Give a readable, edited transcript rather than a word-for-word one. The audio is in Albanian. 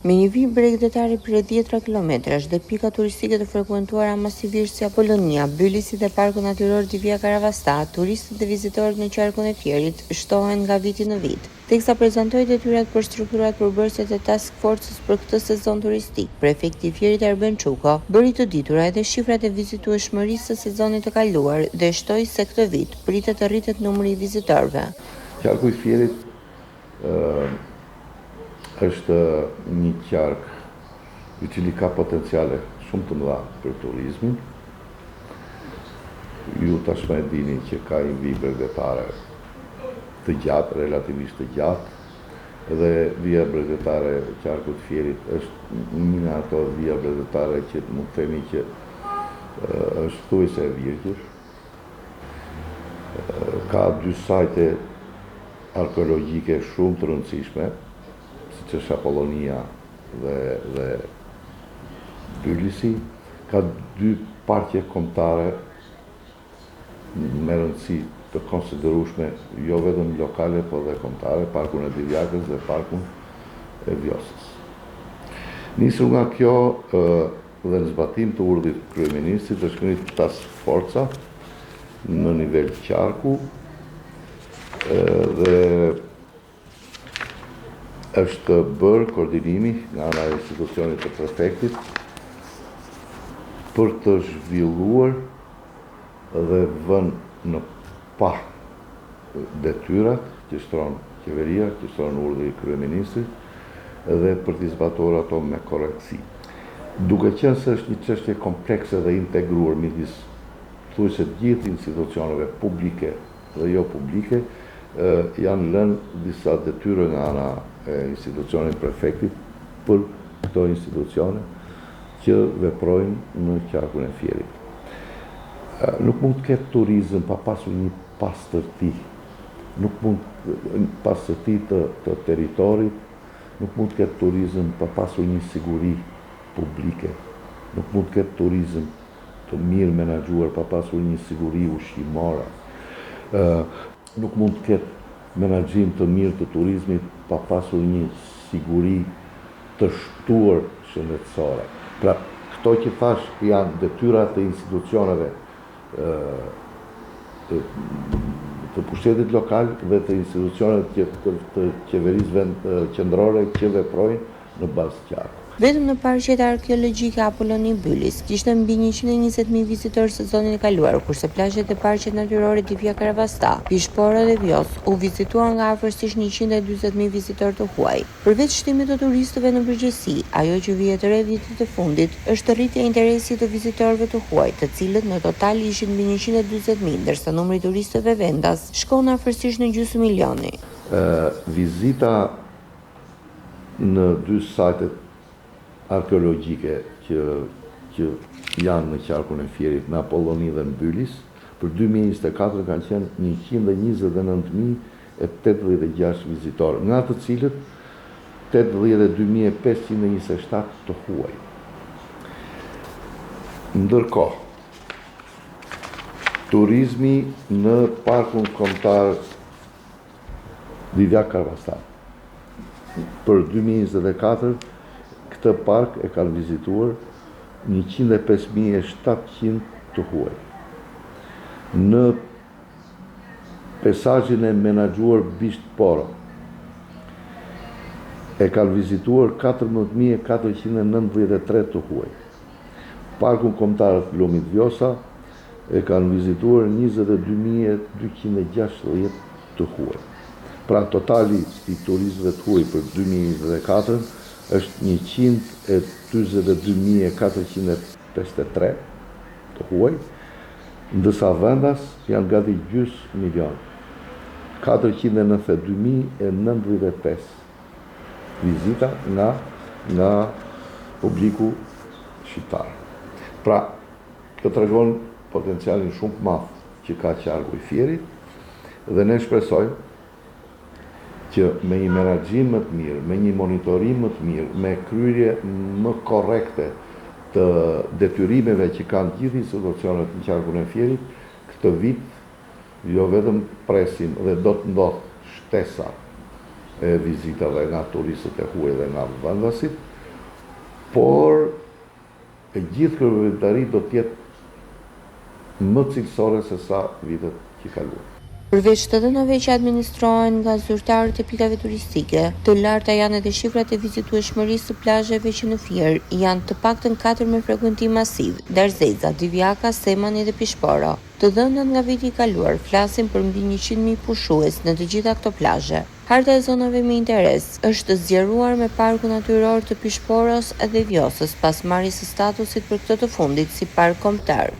Me një vijë bregdetare prej 10 kilometrash dhe pika turistike të frekuentuara masivisht si Apollonia, Bylisi dhe Parku Natyror Divja Karavasta, turistët dhe vizitorët në qarkun e Fierit shtohen nga viti në vit. Teksa prezantoi detyrat për strukturat përbërëse të Task Force-s për këtë sezon turistik, prefekti i Fierit Erben Çuko bëri të ditura edhe shifrat e vizitueshmërisë së sezonit të kaluar dhe shtoi se këtë vit pritet të rritet numri i vizitorëve. Qarku i Fierit është një qark i cili ka potenciale shumë të mëdha për turizmin. Ju tashmë e dini që ka një vijë bregdetare të gjatë, relativisht të gjatë, dhe vija bregdetare e qarkut të Fierit është një nga ato vija bregdetare që mund të themi që është thuajse e virgjër. Ka 2 sajte arkeologjike shumë të rëndësishme, siç është Apollonia dhe Bylisi. Ka 2 parqe kombëtare me rëndësi të konsiderueshme, jo vetëm lokale, por dhe kombëtare, Parkun e Divjakës dhe Parkun e Vjosës. Nisur nga kjo dhe në zbatim të urdhit të kryeministrit është kryer task forca në nivel qarku dhe është bërë koordinimi nga ana e institucionit të prefektit për të zhvilluar dhe vënë në pa detyrat që shtron qeveria, që shtron urdhri i kryeministrit dhe për t'i zbatuar ato me korrektësi. Duke qenë se është një çështje komplekse dhe integruar midis thuajse të gjithë institucioneve publike dhe jo publike, janë lënë disa detyra nga ana e institucionit prefektit për këto institucione që veprojnë në qarkun e Fierit. Nuk mund të ketë turizëm pa pasur një pastërti, nuk mund pastërti të territorit, nuk mund të ketë turizëm pa pasur një siguri publike, nuk mund të ketë turizëm të mirë menaxhuar pa pasur një siguri ushqimore. Nuk mund të ketë menaxhim të mirë të turizmit pa pasur një siguri të shtuar shëndetësore. Pra, këto që thash janë detyrat e institucioneve të pushtetit lokal dhe të institucioneve të qeverisë qendrore që veprojnë në bazë qarku. Vetëm në parqet arkeologjike Apolloni Bylis kishte mbi 120.000 vizitorë sezonin e kaluar, kurse plazhet e parqet natyrore Divja Karavasta, Pishpora dhe Vjos u vizituan nga afërsisht 140.000 vizitorë të huaj. Përveç shtimit të turistëve në përgjithësi, ajo që vije të re vitit të fundit është rritja e interesit të vizitorëve të huaj, të cilët në total ishin mbi 140.000, ndërsa numri i turistëve vendas shkon afërsisht në gjysmë milioni. Vizita në 2 sajtet arkeologjike që janë në qarkun e Fierit, në Apolloni dhe në Bylis, për 2024 kanë qenë 129.086 vizitorë, nga të cilët 82.527 të huaj. Ndërkohë, turizmi në Parkun Kombëtar Divja Karavasta për 2024 këtë park e kanë vizituar 105.700 të huaj. Në pesazhin e menaxhuar Bishpora e kanë vizituar 14.493 të huaj. Parkun Kombëtar Lumit Vjosa e kanë vizituar 22.260 të huaj. Pra totali i turistëve të huaj për 2024 është 122.453 të huaj, ndërsa vendas janë gati gjysmë milion, 492.095 vizita nga publiku shqiptar. Pra, këtë tregon potencialin shumë të madh që ka qarku i Fierit dhe ne shpresojmë që me një menaxhim më të mirë, me një monitorim më të mirë, me kryerje më korrekte të detyrimeve që kanë gjithë institucionet në qarkun e Fierit, këtë vit jo vetëm presin dhe do të ndodh shtesa e vizitave nga turistët e huaj dhe nga vendasit, por e gjithë kryevëndari do t'jetë më cilësore se sa vitet që kaluan. Përveç të dhënave që administrohen nga zyrtarët e pikave turistike, të larta janë edhe shifrat e vizitueshmërisë së plazheve që në Fier janë të paktën 4 me frekuentim masiv: Darzeza, Divjaka, Semani dhe Pishporo. Të dhënat nga viti i kaluar flasin për mbi 100.000 pushues në të gjitha këto plazhe. Harta e zonave me interes është zgjeruar me parku natyror të Pishporos dhe Vjosës pas marrjes së statusit për këtë të fundit si park kombëtar.